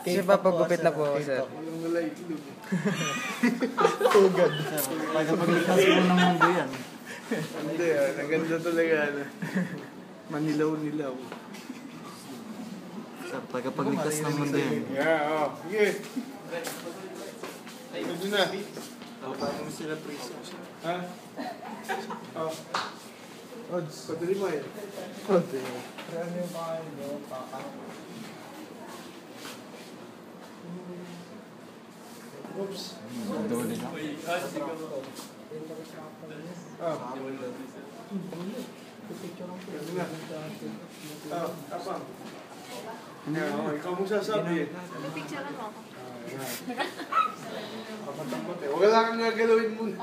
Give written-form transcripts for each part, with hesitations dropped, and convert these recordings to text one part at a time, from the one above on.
Kasi papagupit na po ako, sir. Walang wala itlog. Tugad. Pagkapagligtas mo ng mundo yan. Hindi naganda talaga. Manilaw-nilaw. Sa pagkapagligtas ng mundo yan. Yeah, sige. Medyo na. Paano sila priso? Ha? Odds. Padali mo eh. Odds. Oops. Dole na. Medyo na. Kapang. Ikaw mong sasabi eh. Picture mo ako. Huwag lang nga galawin muna.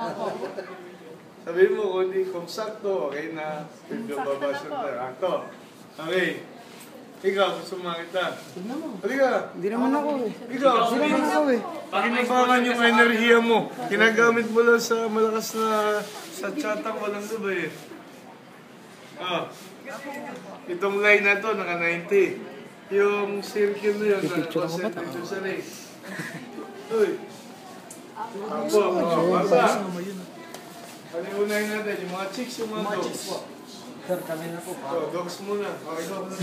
Sabihin mo kung sakto, okay na. Pagbabasa na. Ito. Okay. Ikaw, gusto makita. Halika. Hindi naman ako eh. Ikaw. Hindi naman ako eh. Pakinabangan yung enerhiya mo. Ginagamit mo lang sa malakas na sa chatang walang lubay eh. Itong line na to, naka 90. Yung circle na yun, naka-concentrate sa race. Uy. Ako, baba. Paniunahin natin, yung mga chicks, yung mga dogs. Sir, kami na po. Dogs muna. Okay, dogs.